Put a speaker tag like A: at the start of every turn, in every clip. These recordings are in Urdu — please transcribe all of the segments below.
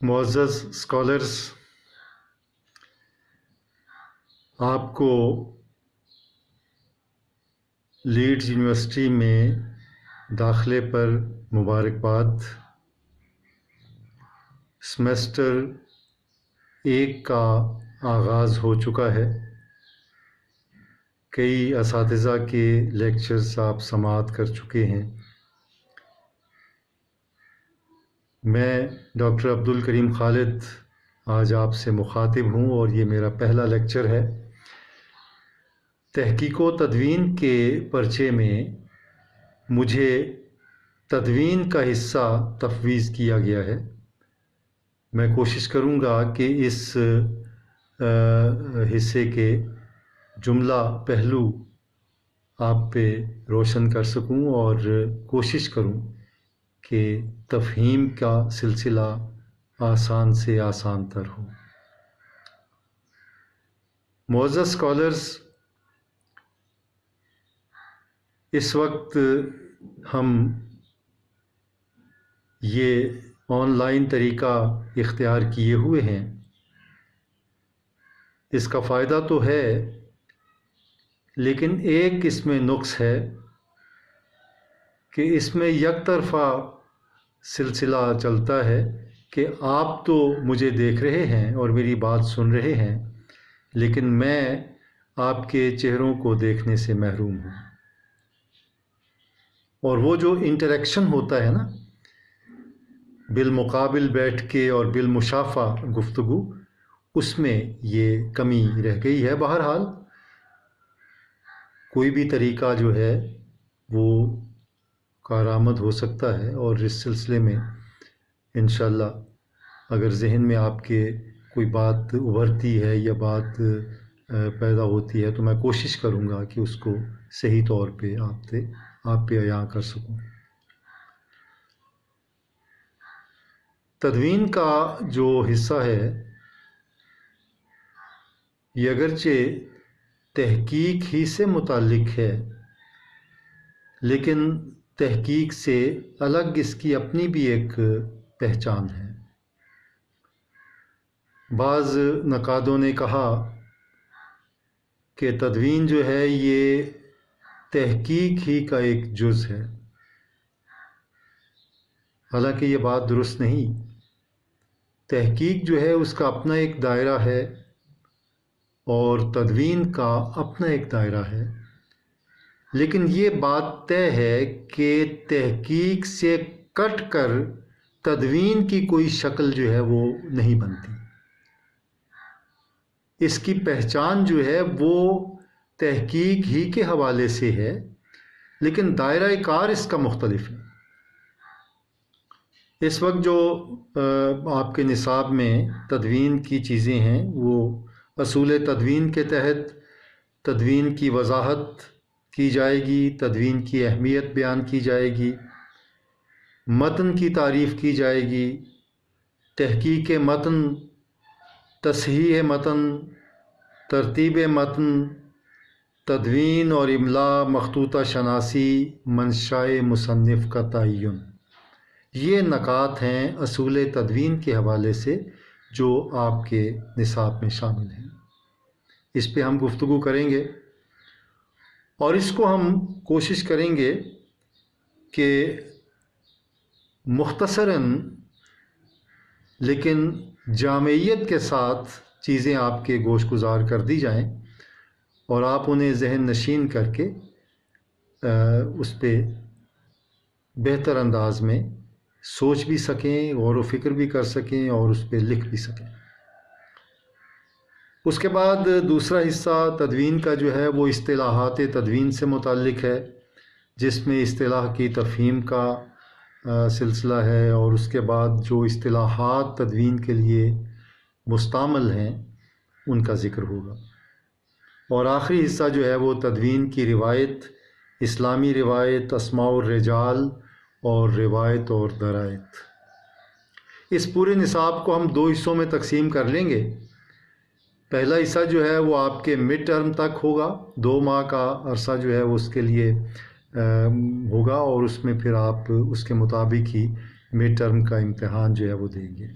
A: معزز اسکالرس، آپ کو لیڈز یونیورسٹی میں داخلے پر مبارکباد۔ سیمسٹر 1 کا آغاز ہو چکا ہے۔ کئی اساتذہ کے لیکچرز آپ سماعت کر چکے ہیں۔ میں ڈاکٹر عبدالکریم خالد آج آپ سے مخاطب ہوں اور یہ میرا پہلا لیکچر ہے۔ تحقیق و تدوین کے پرچے میں مجھے تدوین کا حصہ تفویض کیا گیا ہے۔ میں کوشش کروں گا کہ اس حصے کے جملہ پہلو آپ پہ روشن کر سکوں اور کوشش کروں کہ تفہیم کا سلسلہ آسان سے آسان تر ہو۔ معزز اسکالرز، اس وقت ہم یہ آن لائن طریقہ اختیار کیے ہوئے ہیں۔ اس کا فائدہ تو ہے، لیکن ایک اس میں نقص ہے کہ اس میں یک طرفہ سلسلہ چلتا ہے کہ آپ تو مجھے دیکھ رہے ہیں اور میری بات سن رہے ہیں، لیکن میں آپ کے چہروں کو دیکھنے سے محروم ہوں۔ اور وہ جو انٹریکشن ہوتا ہے نا، بالمقابل بیٹھ کے اور بالمشافہ گفتگو، اس میں یہ کمی رہ گئی ہے۔ بہرحال کوئی بھی طریقہ جو ہے وہ کارآمد ہو سکتا ہے، اور اس سلسلے میں انشاءاللہ اگر ذہن میں آپ کے کوئی بات ابھرتی ہے یا بات پیدا ہوتی ہے تو میں کوشش کروں گا کہ اس کو صحیح طور پہ آپ پہ عیاں کر سکوں۔ تدوین کا جو حصہ ہے یہ اگرچہ تحقیق ہی سے متعلق ہے، لیکن تحقیق سے الگ اس کی اپنی بھی ایک پہچان ہے۔ بعض نقادوں نے کہا کہ تدوین جو ہے یہ تحقیق ہی کا ایک جز ہے، حالانکہ یہ بات درست نہیں۔ تحقیق جو ہے اس کا اپنا ایک دائرہ ہے اور تدوین کا اپنا ایک دائرہ ہے، لیکن یہ بات طے ہے کہ تحقیق سے کٹ کر تدوین کی کوئی شکل جو ہے وہ نہیں بنتی۔ اس کی پہچان جو ہے وہ تحقیق ہی کے حوالے سے ہے، لیکن دائرہ کار اس کا مختلف ہے۔ اس وقت جو آپ کے نصاب میں تدوین کی چیزیں ہیں وہ اصول تدوین کے تحت تدوین کی وضاحت کی جائے گی، تدوین کی اہمیت بیان کی جائے گی، متن کی تعریف کی جائے گی، تحقیق متن، تصحیح متن، ترتیب متن، تدوین اور املاء، مخطوطہ شناسی، منشاء مصنف کا تعین۔ یہ نکات ہیں اصول تدوین کے حوالے سے جو آپ کے نصاب میں شامل ہیں۔ اس پہ ہم گفتگو کریں گے اور اس کو ہم کوشش کریں گے کہ مختصراً لیکن جامعیت کے ساتھ چیزیں آپ کے گوش گزار کر دی جائیں اور آپ انہیں ذہن نشین کر کے اس پہ بہتر انداز میں سوچ بھی سکیں، غور و فکر بھی کر سکیں اور اس پہ لکھ بھی سکیں۔ اس کے بعد دوسرا حصہ تدوین کا جو ہے وہ اصطلاحات تدوین سے متعلق ہے، جس میں اصطلاح کی تفہیم کا سلسلہ ہے، اور اس کے بعد جو اصطلاحات تدوین کے لیے مستعمل ہیں ان کا ذکر ہوگا، اور آخری حصہ جو ہے وہ تدوین کی روایت، اسلامی روایت، اسماء الرجال اور روایت اور درایت۔ اس پورے نصاب کو ہم 2 حصوں میں تقسیم کر لیں گے۔ پہلا حصہ جو ہے وہ آپ کے مڈ ٹرم تک ہوگا، 2 ماہ کا عرصہ جو ہے وہ اس کے لیے ہوگا، اور اس میں پھر آپ اس کے مطابق ہی مڈ ٹرم کا امتحان جو ہے وہ دیں گے۔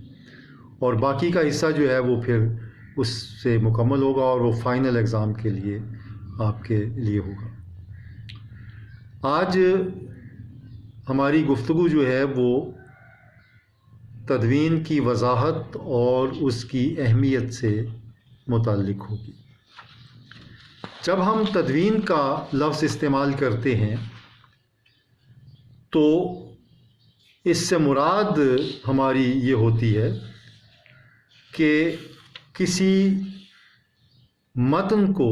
A: اور باقی کا حصہ جو ہے وہ پھر اس سے مکمل ہوگا اور وہ فائنل ایگزام کے لیے آپ کے لیے ہوگا۔ آج ہماری گفتگو جو ہے وہ تدوین کی وضاحت اور اس کی اہمیت سے متعلق ہوگی۔ جب ہم تدوین کا لفظ استعمال کرتے ہیں تو اس سے مراد ہماری یہ ہوتی ہے کہ کسی متن کو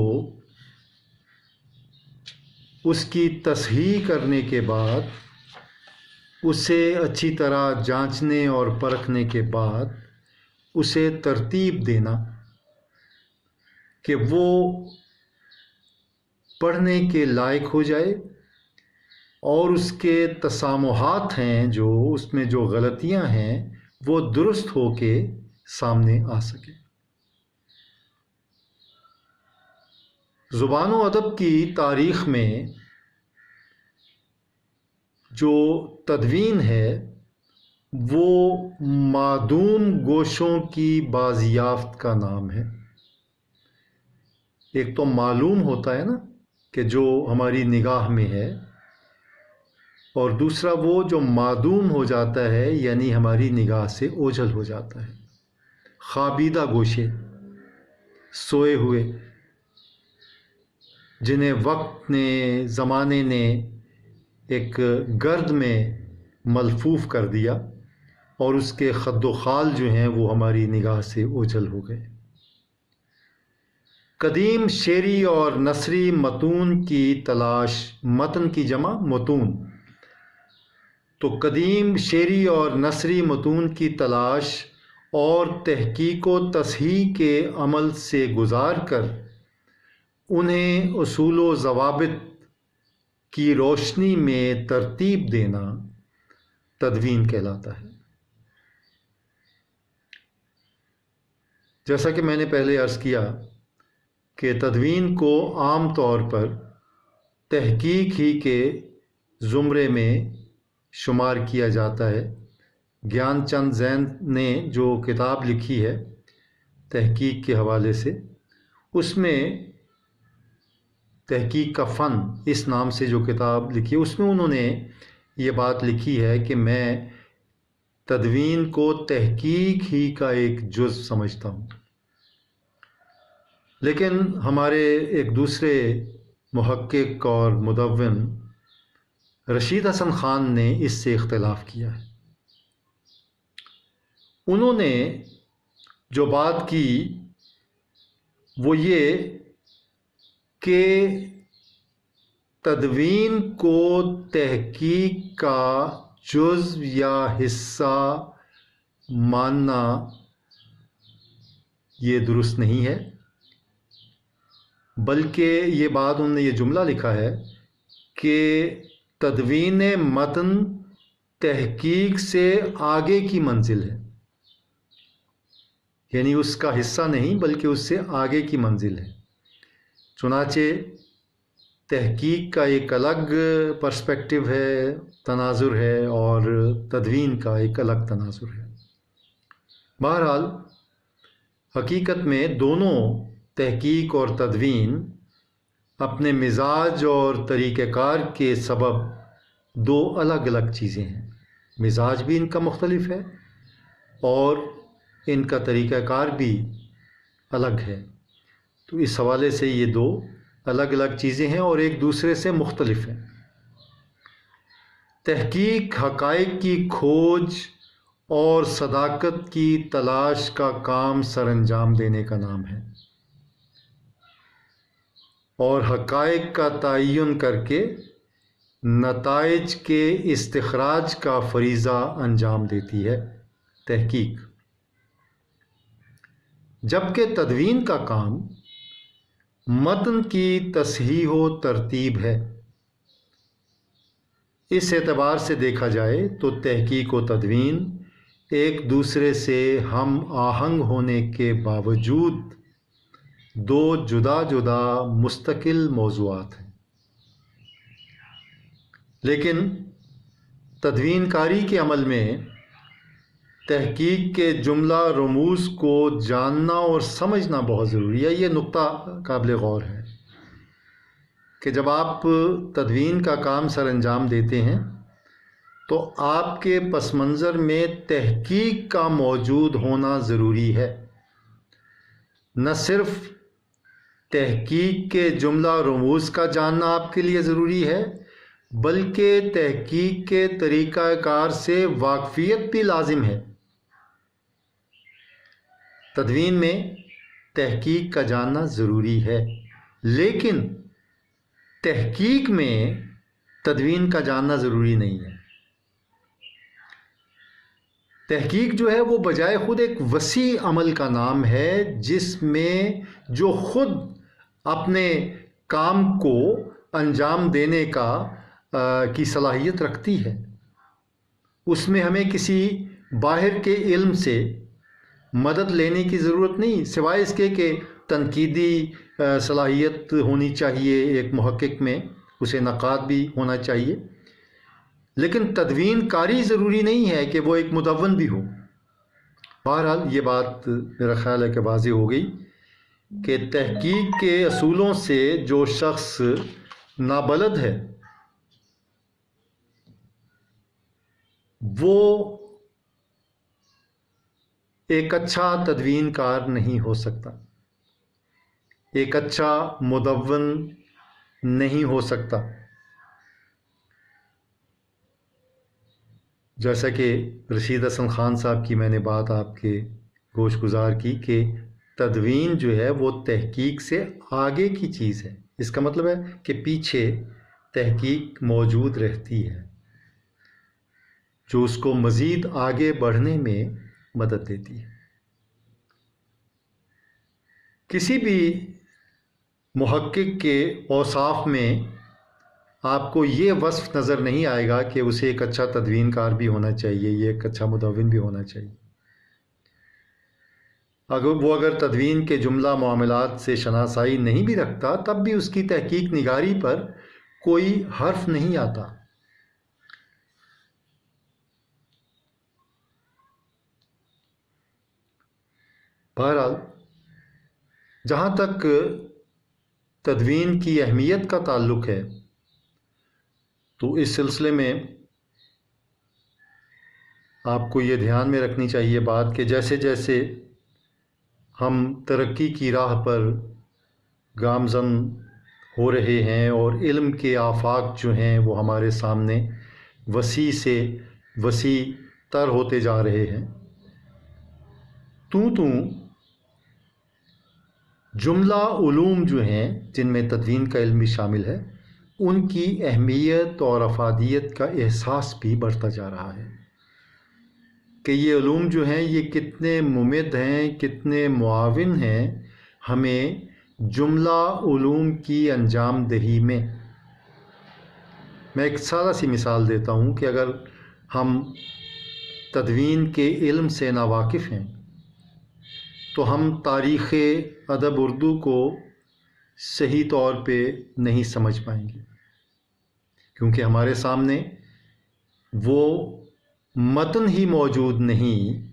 A: اس کی تصحیح کرنے کے بعد، اسے اچھی طرح جانچنے اور پرکھنے کے بعد اسے ترتیب دینا کہ وہ پڑھنے کے لائق ہو جائے اور اس کے تسامحات ہیں، جو اس میں جو غلطیاں ہیں، وہ درست ہو کے سامنے آ سکے۔ زبان و ادب کی تاریخ میں جو تدوین ہے وہ معدوم گوشوں کی بازیافت کا نام ہے۔ ایک تو معلوم ہوتا ہے نا کہ جو ہماری نگاہ میں ہے، اور دوسرا وہ جو معدوم ہو جاتا ہے یعنی ہماری نگاہ سے اوجھل ہو جاتا ہے۔ خوابیدہ گوشے، سوئے ہوئے، جنہیں وقت نے، زمانے نے ایک گرد میں ملفوف کر دیا اور اس کے خد و خال جو ہیں وہ ہماری نگاہ سے اوجھل ہو گئے۔ قدیم شعری اور نثری متون کی تلاش، متن کی جمع متون، تو قدیم شعری اور نثری متون کی تلاش اور تحقیق و تصحیح کے عمل سے گزار کر انہیں اصول و ضوابط کی روشنی میں ترتیب دینا تدوین کہلاتا ہے۔ جیسا کہ میں نے پہلے عرض کیا کہ تدوین کو عام طور پر تحقیق ہی کے زمرے میں شمار کیا جاتا ہے۔ گیان چند زین نے جو کتاب لکھی ہے تحقیق کے حوالے سے، اس میں تحقیق کا فن اس نام سے جو کتاب لکھی ہے، اس میں انہوں نے یہ بات لکھی ہے کہ میں تدوین کو تحقیق ہی کا ایک جز سمجھتا ہوں۔ لیکن ہمارے ایک دوسرے محقق اور مدون رشید حسن خان نے اس سے اختلاف کیا ہے۔ انہوں نے جو بات کی وہ یہ کہ تدوین کو تحقیق کا جزو یا حصہ ماننا یہ درست نہیں ہے، بلکہ یہ بات انہوں نے یہ جملہ لکھا ہے کہ تدوین متن تحقیق سے آگے کی منزل ہے، یعنی اس کا حصہ نہیں بلکہ اس سے آگے کی منزل ہے۔ چنانچہ تحقیق کا ایک الگ پرسپیکٹو ہے، تناظر ہے، اور تدوین کا ایک الگ تناظر ہے۔ بہرحال حقیقت میں دونوں تحقیق اور تدوین اپنے مزاج اور طریقہ کار کے سبب دو الگ الگ چیزیں ہیں۔ مزاج بھی ان کا مختلف ہے اور ان کا طریقہ کار بھی الگ ہے، تو اس حوالے سے یہ دو الگ الگ چیزیں ہیں اور ایک دوسرے سے مختلف ہیں۔ تحقیق حقائق کی کھوج اور صداقت کی تلاش کا کام سر انجام دینے کا نام ہے، اور حقائق کا تعین کر کے نتائج کے استخراج کا فریضہ انجام دیتی ہے تحقیق، جبکہ تدوین کا کام متن کی تصحیح و ترتیب ہے۔ اس اعتبار سے دیکھا جائے تو تحقیق و تدوین ایک دوسرے سے ہم آہنگ ہونے کے باوجود دو جدا جدا مستقل موضوعات ہیں، لیکن تدوین کاری کے عمل میں تحقیق کے جملہ رموز کو جاننا اور سمجھنا بہت ضروری ہے۔ یہ نقطہ قابل غور ہے کہ جب آپ تدوین کا کام سر انجام دیتے ہیں تو آپ کے پس منظر میں تحقیق کا موجود ہونا ضروری ہے۔ نہ صرف تحقیق کے جملہ رموز کا جاننا آپ کے لیے ضروری ہے، بلکہ تحقیق کے طریقہ کار سے واقفیت بھی لازم ہے۔ تدوین میں تحقیق کا جاننا ضروری ہے، لیکن تحقیق میں تدوین کا جاننا ضروری نہیں ہے۔ تحقیق جو ہے وہ بجائے خود ایک وسیع عمل کا نام ہے، جس میں جو خود اپنے کام کو انجام دینے کی صلاحیت رکھتی ہے۔ اس میں ہمیں کسی باہر کے علم سے مدد لینے کی ضرورت نہیں، سوائے اس کے کہ تنقیدی صلاحیت ہونی چاہیے ایک محقق میں، اسے نقاد بھی ہونا چاہیے، لیکن تدوین کاری ضروری نہیں ہے کہ وہ ایک مدون بھی ہو۔ بہرحال یہ بات میرا خیال ہے کہ واضح ہو گئی کہ تحقیق کے اصولوں سے جو شخص نابلد ہے وہ ایک اچھا تدوین کار نہیں ہو سکتا، ایک اچھا مدون نہیں ہو سکتا۔ جیسا کہ رشید حسن خان صاحب کی میں نے بات آپ کے گوش گزار کی کہ تدوین جو ہے وہ تحقیق سے آگے کی چیز ہے، اس کا مطلب ہے کہ پیچھے تحقیق موجود رہتی ہے جو اس کو مزید آگے بڑھنے میں مدد دیتی ہے۔ کسی بھی محقق کے اوصاف میں آپ کو یہ وصف نظر نہیں آئے گا کہ اسے ایک اچھا تدوین کار بھی ہونا چاہیے، یہ ایک اچھا مدون بھی ہونا چاہیے۔ اگر تدوین کے جملہ معاملات سے شناسائی نہیں بھی رکھتا، تب بھی اس کی تحقیق نگاری پر کوئی حرف نہیں آتا۔ بہرحال جہاں تک تدوین کی اہمیت کا تعلق ہے تو اس سلسلے میں آپ کو یہ دھیان میں رکھنی چاہیے بات کہ جیسے جیسے ہم ترقی کی راہ پر گامزن ہو رہے ہیں اور علم کے آفاق جو ہیں وہ ہمارے سامنے وسیع سے وسیع تر ہوتے جا رہے ہیں، جملہ علوم جو ہیں جن میں تدوین کا علم بھی شامل ہے، ان کی اہمیت اور افادیت کا احساس بھی بڑھتا جا رہا ہے کہ یہ علوم جو ہیں یہ کتنے ممد ہیں، کتنے معاون ہیں ہمیں جملہ علوم کی انجام دہی میں۔ میں ایک سادہ سی مثال دیتا ہوں کہ اگر ہم تدوین کے علم سے ناواقف ہیں تو ہم تاریخ ادب اردو کو صحیح طور پہ نہیں سمجھ پائیں گے، کیونکہ ہمارے سامنے وہ متن ہی موجود نہیں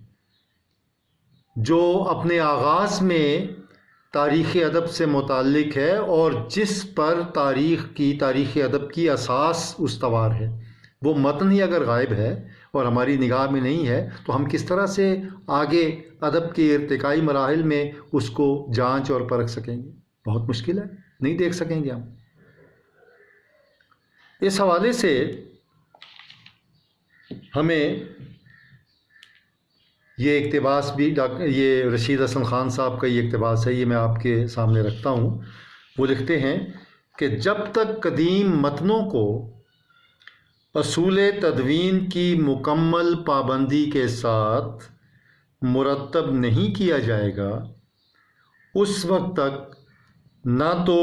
A: جو اپنے آغاز میں تاریخ ادب سے متعلق ہے اور جس پر تاریخ ادب کی اساس استوار ہے۔ وہ متن ہی اگر غائب ہے اور ہماری نگاہ میں نہیں ہے تو ہم کس طرح سے آگے ادب کے ارتقائی مراحل میں اس کو جانچ اور پرکھ سکیں گے؟ بہت مشکل ہے، نہیں دیکھ سکیں گے ہم۔ اس حوالے سے ہمیں یہ اقتباس بھی یہ رشید حسن خان صاحب کا یہ اقتباس ہے، یہ میں آپ کے سامنے رکھتا ہوں۔ وہ لکھتے ہیں کہ جب تک قدیم متنوں کو اصول تدوین کی مکمل پابندی کے ساتھ مرتب نہیں کیا جائے گا، اس وقت تک نہ تو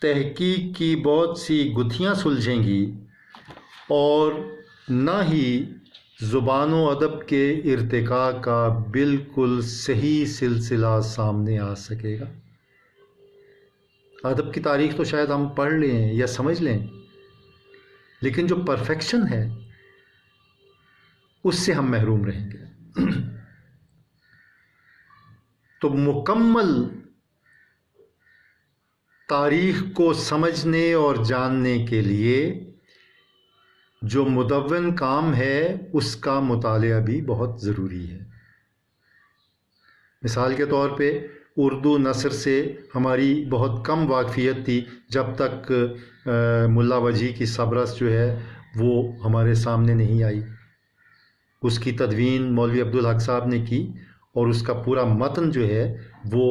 A: تحقیق کی بہت سی گتھیاں سلجھیں گی اور نہ ہی زبان و ادب کے ارتقاء کا بالکل صحیح سلسلہ سامنے آ سکے گا۔ ادب کی تاریخ تو شاید ہم پڑھ لیں یا سمجھ لیں، لیکن جو پرفیکشن ہے اس سے ہم محروم رہیں گے۔ تو مکمل تاریخ کو سمجھنے اور جاننے کے لیے جو مدون کام ہے اس کا مطالعہ بھی بہت ضروری ہے۔ مثال کے طور پہ اردو نثر سے ہماری بہت کم واقفیت تھی جب تک ملا وجیح کی سبرس جو ہے وہ ہمارے سامنے نہیں آئی۔ اس کی تدوین مولوی عبدالحق صاحب نے کی اور اس کا پورا متن جو ہے وہ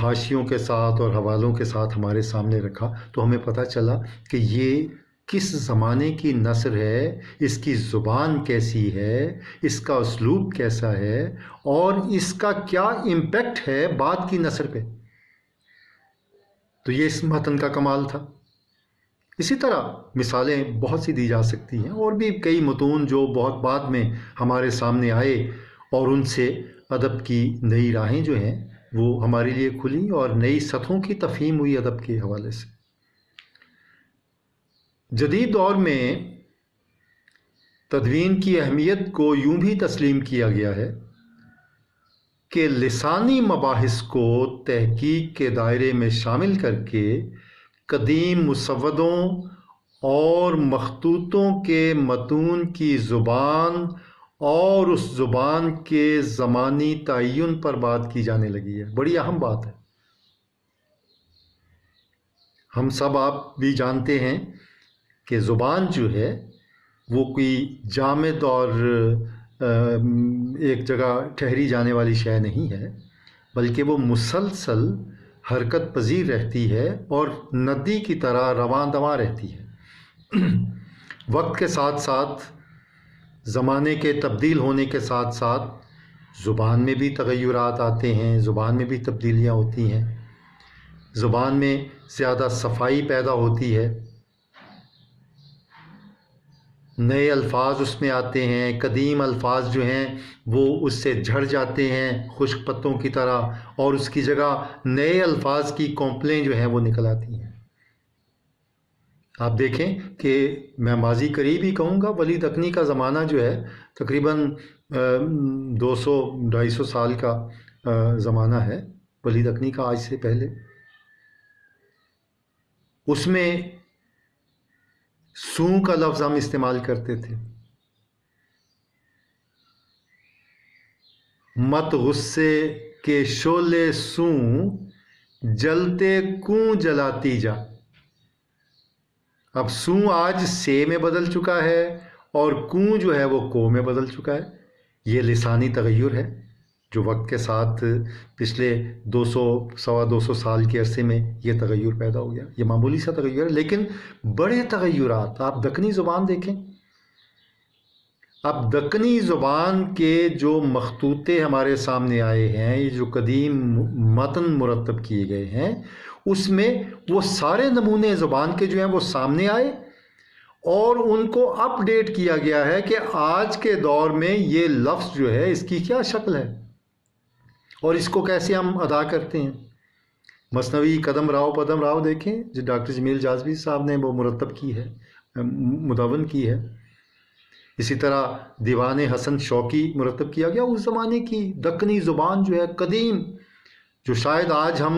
A: حاشیوں کے ساتھ اور حوالوں کے ساتھ ہمارے سامنے رکھا، تو ہمیں پتہ چلا کہ یہ کس زمانے کی نثر ہے، اس کی زبان کیسی ہے، اس کا اسلوب کیسا ہے اور اس کا کیا امپیکٹ ہے بعد کی نثر پہ۔ تو یہ اس متن کا کمال تھا۔ اسی طرح مثالیں بہت سی دی جا سکتی ہیں، اور بھی کئی متون جو بہت بعد میں ہمارے سامنے آئے اور ان سے ادب کی نئی راہیں جو ہیں وہ ہمارے لیے کھلی اور نئی سطحوں کی تفہیم ہوئی ادب کے حوالے سے۔ جدید دور میں تدوین کی اہمیت کو یوں بھی تسلیم کیا گیا ہے کہ لسانی مباحث کو تحقیق کے دائرے میں شامل کر کے قدیم مسودوں اور مخطوطوں کے متون کی زبان اور اس زبان کے زمانی تعین پر بات کی جانے لگی ہے۔ بڑی اہم بات ہے۔ ہم سب آپ بھی جانتے ہیں کہ زبان جو ہے وہ کوئی جامد اور ایک جگہ ٹھہری جانے والی شے نہیں ہے، بلکہ وہ مسلسل حرکت پذیر رہتی ہے اور ندی کی طرح رواں دواں رہتی ہے۔ وقت کے ساتھ ساتھ، زمانے کے تبدیل ہونے کے ساتھ ساتھ زبان میں بھی تغیرات آتے ہیں، زبان میں بھی تبدیلیاں ہوتی ہیں، زبان میں زیادہ صفائی پیدا ہوتی ہے، نئے الفاظ اس میں آتے ہیں، قدیم الفاظ جو ہیں وہ اس سے جھڑ جاتے ہیں خشک پتوں کی طرح، اور اس کی جگہ نئے الفاظ کی کونپلیں جو ہیں وہ نکل آتی ہیں۔ آپ دیکھیں کہ میں ماضی قریب ہی کہوں گا، ولی دکنی کا زمانہ جو ہے تقریباً 200-250 سال کا زمانہ ہے ولی دکنی کا، آج سے پہلے۔ اس میں سوں کا لفظ ہم استعمال کرتے تھے، مت غصے کے شعلے سوں جلتے کوں جلاتی جا۔ اب سوں آج سے میں بدل چکا ہے اور کوں جو ہے وہ کو میں بدل چکا ہے۔ یہ لسانی تغیر ہے جو وقت کے ساتھ پچھلے 200-225 سال کے عرصے میں یہ تغیر پیدا ہو گیا۔ یہ معمولی سا تغیر ہے، لیکن بڑے تغیرات۔ آپ دکنی زبان دیکھیں، اب دکنی زبان کے جو مخطوطے ہمارے سامنے آئے ہیں، یہ جو قدیم متن مرتب کیے گئے ہیں، اس میں وہ سارے نمونے زبان کے جو ہیں وہ سامنے آئے اور ان کو اپ ڈیٹ کیا گیا ہے کہ آج کے دور میں یہ لفظ جو ہے اس کی کیا شکل ہے اور اس کو کیسے ہم ادا کرتے ہیں۔ مثنوی قدم راؤ پدم راؤ دیکھیں جو ڈاکٹر جمیل جازبی صاحب نے وہ مرتب کی ہے، مدون کی ہے۔ اسی طرح دیوان حسن شوقی مرتب کیا گیا، اس زمانے کی دکنی زبان جو ہے قدیم، جو شاید آج ہم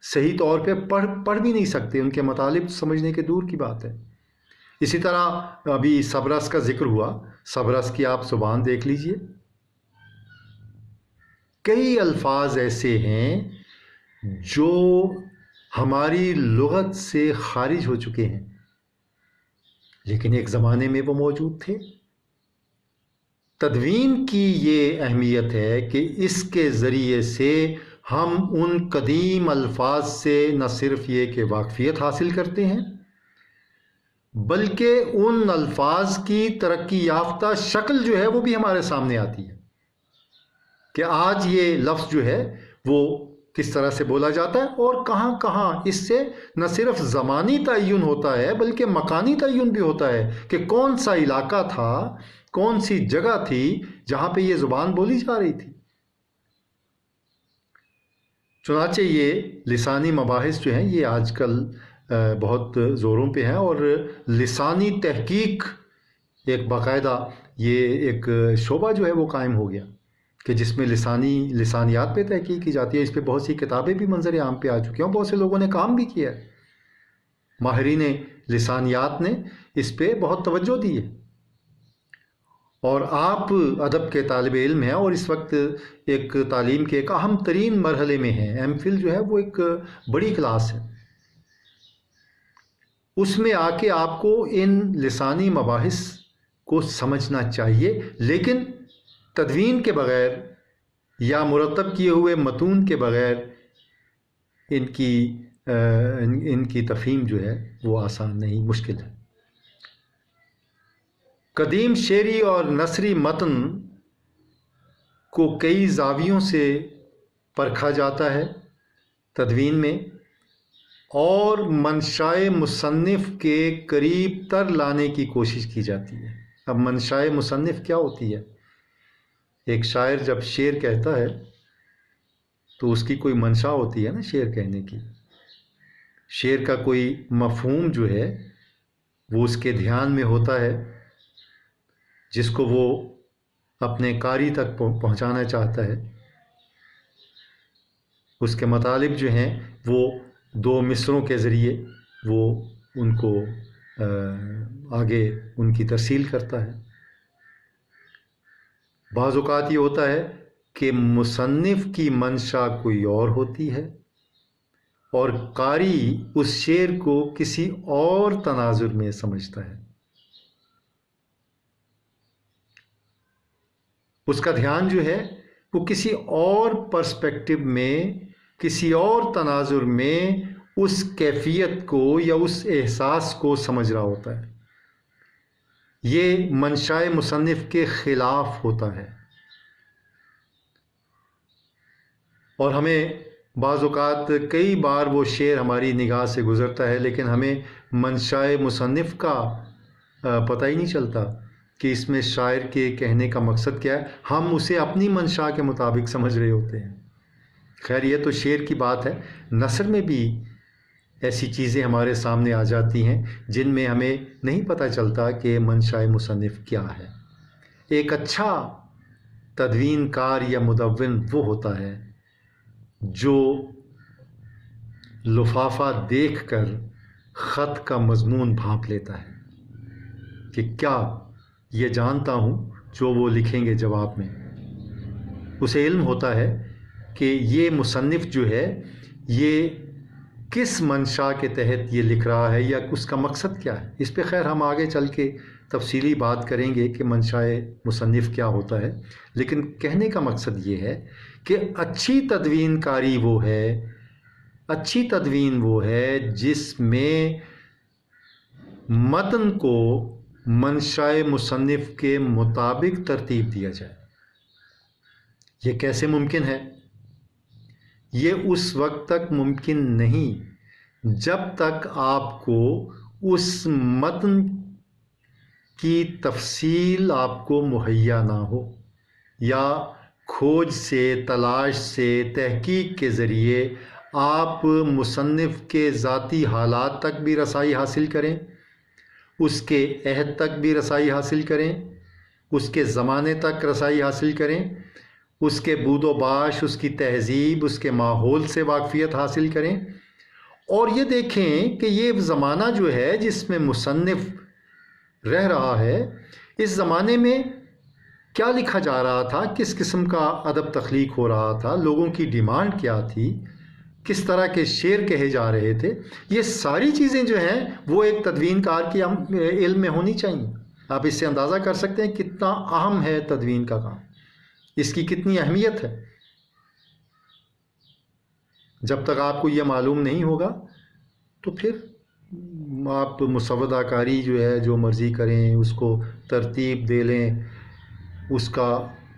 A: صحیح طور پہ پڑھ بھی نہیں سکتے، ان کے مطالب سمجھنے کے دور کی بات ہے۔ اسی طرح ابھی سبرس کا ذکر ہوا، سبرس کی آپ زبان دیکھ لیجئے، کئی الفاظ ایسے ہیں جو ہماری لغت سے خارج ہو چکے ہیں لیکن ایک زمانے میں وہ موجود تھے۔ تدوین کی یہ اہمیت ہے کہ اس کے ذریعے سے ہم ان قدیم الفاظ سے نہ صرف یہ کہ واقفیت حاصل کرتے ہیں بلکہ ان الفاظ کی ترقی یافتہ شکل جو ہے وہ بھی ہمارے سامنے آتی ہے کہ آج یہ لفظ جو ہے وہ کس طرح سے بولا جاتا ہے اور کہاں کہاں اس سے نہ صرف زمانی تعین ہوتا ہے بلکہ مکانی تعین بھی ہوتا ہے کہ کون سا علاقہ تھا، کون سی جگہ تھی جہاں پہ یہ زبان بولی جا رہی تھی۔ چنانچہ یہ لسانی مباحث جو ہیں یہ آج کل بہت زوروں پہ ہیں اور لسانی تحقیق ایک باقاعدہ یہ ایک شعبہ جو ہے وہ قائم ہو گیا کہ جس میں لسانیات پہ تحقیق کی جاتی ہے. اس پہ بہت سی کتابیں بھی منظر عام پہ آ چکی ہیں، بہت سے لوگوں نے کام بھی کیا ہے. ماہرین لسانیات نے اس پہ بہت توجہ دی ہے. اور آپ ادب کے طالب علم ہیں اور اس وقت ایک تعلیم کے ایک اہم ترین مرحلے میں ہیں. ایم فل جو ہے وہ ایک بڑی کلاس ہے. اس میں آ کے آپ کو ان لسانی مباحث کو سمجھنا چاہیے، لیکن تدوین کے بغیر یا مرتب کیے ہوئے متون کے بغیر ان کی تفہیم جو ہے وہ آسان نہیں، مشکل ہے. قدیم شعری اور نثری متن کو کئی زاویوں سے پرکھا جاتا ہے تدوین میں، اور منشائے مصنف کے قریب تر لانے کی کوشش کی جاتی ہے. اب منشائے مصنف کیا ہوتی ہے؟ ایک شاعر جب شعر کہتا ہے تو اس کی کوئی منشا ہوتی ہے نا شعر کہنے کی. شعر کا کوئی مفہوم جو ہے وہ اس کے دھیان میں ہوتا ہے، جس کو وہ اپنے قاری تک پہنچانا چاہتا ہے. اس کے مطالب جو ہیں وہ دو مصروں کے ذریعے وہ ان کو آگے ان کی ترسیل کرتا ہے. بعض اوقات یہ ہوتا ہے کہ مصنف کی منشا کوئی اور ہوتی ہے اور قاری اس شعر کو کسی اور تناظر میں سمجھتا ہے. اس کا دھیان جو ہے وہ کسی اور پرسپیکٹو میں، کسی اور تناظر میں اس کیفیت کو یا اس احساس کو سمجھ رہا ہوتا ہے. یہ منشائے مصنف کے خلاف ہوتا ہے. اور ہمیں بعض اوقات کئی بار وہ شعر ہماری نگاہ سے گزرتا ہے، لیکن ہمیں منشائے مصنف کا پتہ ہی نہیں چلتا کہ اس میں شاعر کے کہنے کا مقصد کیا ہے. ہم اسے اپنی منشا کے مطابق سمجھ رہے ہوتے ہیں. خیر یہ تو شعر کی بات ہے. نثر میں بھی ایسی چیزیں ہمارے سامنے آ جاتی ہیں جن میں ہمیں نہیں پتہ چلتا کہ منشائے مصنف کیا ہے. ایک اچھا تدوین کار یا مدون وہ ہوتا ہے جو لفافہ دیکھ کر خط کا مضمون بھانپ لیتا ہے کہ کیا یہ جانتا ہوں جو وہ لکھیں گے جواب میں. اسے علم ہوتا ہے کہ یہ مصنف جو ہے یہ کس منشا کے تحت یہ لکھ رہا ہے یا اس کا مقصد کیا ہے. اس پہ خیر ہم آگے چل کے تفصیلی بات کریں گے کہ منشائے مصنف کیا ہوتا ہے. لیکن کہنے کا مقصد یہ ہے کہ اچھی تدوین کاری وہ ہے، اچھی تدوین وہ ہے جس میں متن کو منشائے مصنف کے مطابق ترتیب دیا جائے. یہ کیسے ممکن ہے؟ یہ اس وقت تک ممکن نہیں جب تک آپ کو اس متن کی تفصیل آپ کو مہیا نہ ہو، یا کھوج سے، تلاش سے، تحقیق کے ذریعے آپ مصنف کے ذاتی حالات تک بھی رسائی حاصل کریں، اس کے عہد تک بھی رسائی حاصل کریں، اس کے زمانے تک رسائی حاصل کریں، اس کے بود و باش، اس کی تہذیب، اس کے ماحول سے واقفیت حاصل کریں، اور یہ دیکھیں کہ یہ زمانہ جو ہے جس میں مصنف رہ رہا ہے، اس زمانے میں کیا لکھا جا رہا تھا، کس قسم کا ادب تخلیق ہو رہا تھا، لوگوں کی ڈیمانڈ کیا تھی، کس طرح کے شعر کہے جا رہے تھے. یہ ساری چیزیں جو ہیں وہ ایک تدوین کار کی علم میں ہونی چاہیے. آپ اس سے اندازہ کر سکتے ہیں کتنا اہم ہے تدوین کا کام، اس کی کتنی اہمیت ہے. جب تک آپ کو یہ معلوم نہیں ہوگا تو پھر آپ مسودہ کاری جو ہے جو مرضی کریں، اس کو ترتیب دے لیں، اس کا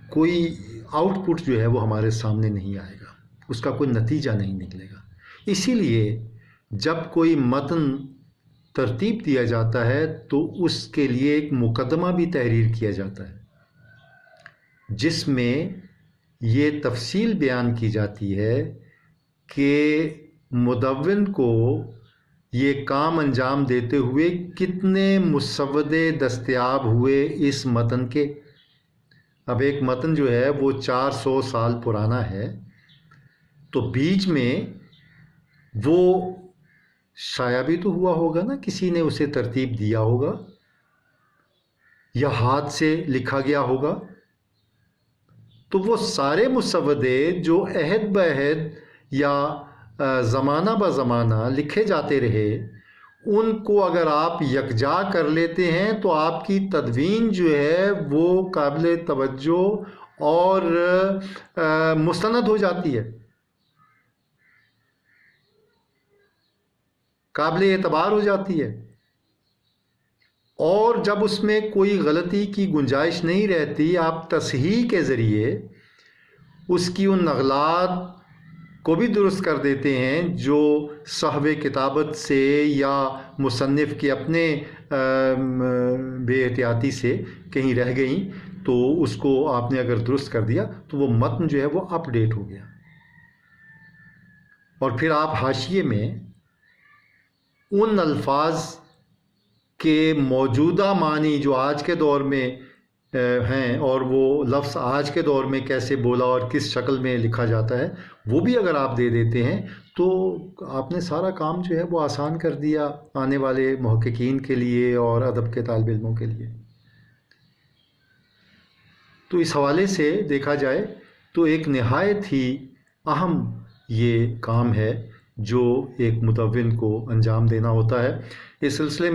A: کوئی آؤٹ پٹ جو ہے وہ ہمارے سامنے نہیں آئے گا، اس کا کوئی نتیجہ نہیں نکلے گا. اسی لیے جب کوئی متن ترتیب دیا جاتا ہے تو اس کے لیے ایک مقدمہ بھی تحریر کیا جاتا ہے جس میں یہ تفصیل بیان کی جاتی ہے کہ مدون کو یہ کام انجام دیتے ہوئے کتنے مسودے دستیاب ہوئے اس متن کے. اب ایک متن جو ہے وہ 400 سال پرانا ہے، تو بیچ میں وہ شائع بھی تو ہوا ہوگا نا، کسی نے اسے ترتیب دیا ہوگا یا ہاتھ سے لکھا گیا ہوگا. تو وہ سارے مسودے جو عہد بعہد یا زمانہ بہ زمانہ لکھے جاتے رہے، ان کو اگر آپ یکجا کر لیتے ہیں تو آپ کی تدوین جو ہے وہ قابل توجہ اور مستند ہو جاتی ہے، قابل اعتبار ہو جاتی ہے. اور جب اس میں کوئی غلطی کی گنجائش نہیں رہتی، آپ تصحیح کے ذریعے اس کی ان نغلات کو بھی درست کر دیتے ہیں جو صحو کتابت سے یا مصنف کے اپنے بے احتیاطی سے کہیں رہ گئیں، تو اس کو آپ نے اگر درست کر دیا تو وہ متن جو ہے وہ اپ ڈیٹ ہو گیا. اور پھر آپ حاشیے میں ان الفاظ کے موجودہ معنی جو آج کے دور میں ہیں اور وہ لفظ آج کے دور میں کیسے بولا اور کس شکل میں لکھا جاتا ہے، وہ بھی اگر آپ دے دیتے ہیں تو آپ نے سارا کام جو ہے وہ آسان کر دیا آنے والے محققین کے لیے اور ادب کے طالب علموں کے لیے. تو اس حوالے سے دیکھا جائے تو ایک نہایت ہی اہم یہ کام ہے جو ایک مدون کو انجام دینا ہوتا ہے. اس سلسلے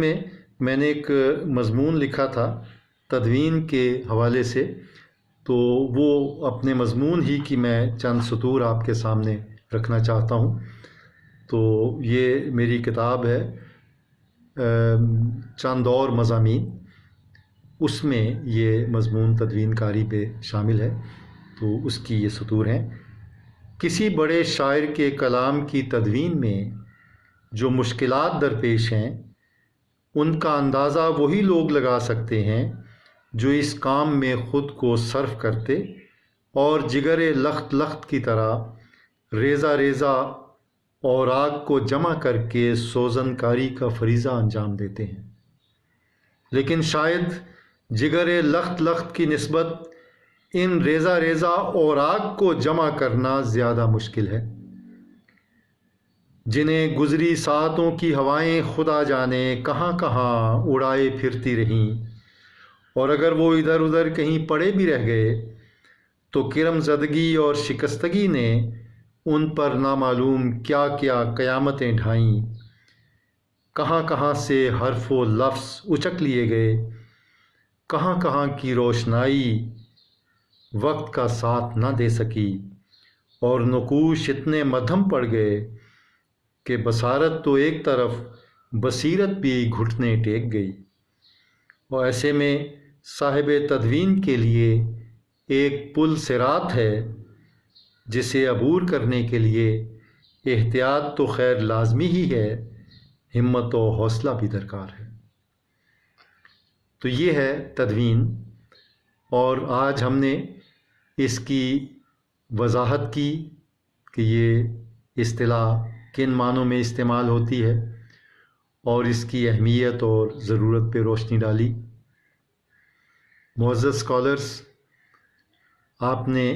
A: میں نے ایک مضمون لکھا تھا تدوین کے حوالے سے، تو وہ اپنے مضمون ہی کی میں چند سطور آپ کے سامنے رکھنا چاہتا ہوں. تو یہ میری کتاب ہے چند اور مضامین، اس میں یہ مضمون تدوین کاری پہ شامل ہے. تو اس کی یہ سطور ہیں: کسی بڑے شاعر کے کلام کی تدوین میں جو مشکلات درپیش ہیں، ان کا اندازہ وہی لوگ لگا سکتے ہیں جو اس کام میں خود کو صرف کرتے اور جگر لخت لخت کی طرح ریزہ ریزہ اوراق کو جمع کر کے سوزن کاری کا فریضہ انجام دیتے ہیں. لیکن شاید جگر لخت لخت کی نسبت ان ریزہ ریزہ اوراق کو جمع کرنا زیادہ مشکل ہے، جنہیں گزری ساعتوں کی ہوائیں خدا جانے کہاں کہاں اڑائے پھرتی رہیں، اور اگر وہ ادھر ادھر کہیں پڑے بھی رہ گئے تو کرم زدگی اور شکستگی نے ان پر نامعلوم کیا کیا قیامتیں ڈھائیں. کہاں کہاں سے حرف و لفظ اچک لیے گئے، کہاں کہاں کی روشنائی وقت کا ساتھ نہ دے سکی، اور نقوش اتنے مدھم پڑ گئے کہ بصارت تو ایک طرف بصیرت بھی گھٹنے ٹیک گئی. اور ایسے میں صاحب تدوین کے لیے ایک پل صراط ہے جسے عبور کرنے کے لیے احتیاط تو خیر لازمی ہی ہے، ہمت و حوصلہ بھی درکار ہے. تو یہ ہے تدوین، اور آج ہم نے اس کی وضاحت کی کہ یہ اصطلاح کن معنوں میں استعمال ہوتی ہے اور اس کی اہمیت اور ضرورت پہ روشنی ڈالی. معزز اسکالرس، آپ نے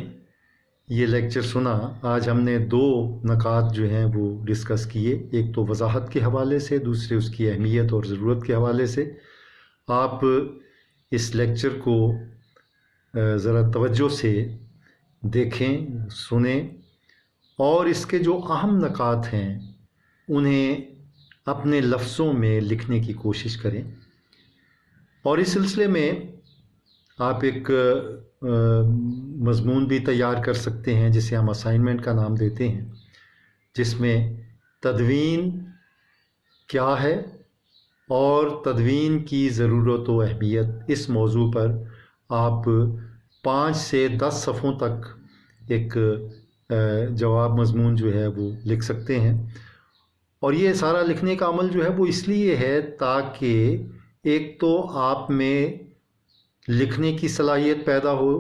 A: یہ لیکچر سنا. آج ہم نے 2 نکات جو ہیں وہ ڈسکس کیے، ایک تو وضاحت کے حوالے سے، دوسرے اس کی اہمیت اور ضرورت کے حوالے سے. آپ اس لیکچر کو ذرا توجہ سے دیکھیں، سنیں، اور اس کے جو اہم نکات ہیں انہیں اپنے لفظوں میں لکھنے کی کوشش کریں. اور اس سلسلے میں آپ ایک مضمون بھی تیار کر سکتے ہیں جسے ہم اسائنمنٹ کا نام دیتے ہیں، جس میں تدوین کیا ہے اور تدوین کی ضرورت و اہمیت، اس موضوع پر آپ 5 سے 10 صفحوں تک ایک جواب مضمون جو ہے وہ لکھ سکتے ہیں. اور یہ سارا لکھنے کا عمل جو ہے وہ اس لیے ہے تاکہ ایک تو آپ میں لکھنے کی صلاحیت پیدا ہو،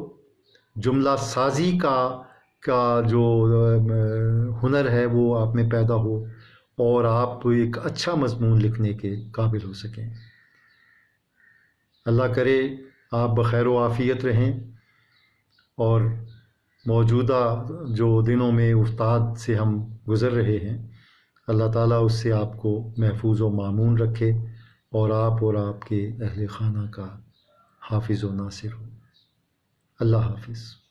A: جملہ سازی کا جو ہنر ہے وہ آپ میں پیدا ہو، اور آپ ایک اچھا مضمون لکھنے کے قابل ہو سکیں. اللہ کرے آپ بخیر و عافیت رہیں. اور موجودہ جو دنوں میں استاد سے ہم گزر رہے ہیں، اللہ تعالیٰ اس سے آپ کو محفوظ و مامون رکھے اور آپ کے اہل خانہ کا حافظ و ناصر ہو۔ اللہ حافظ۔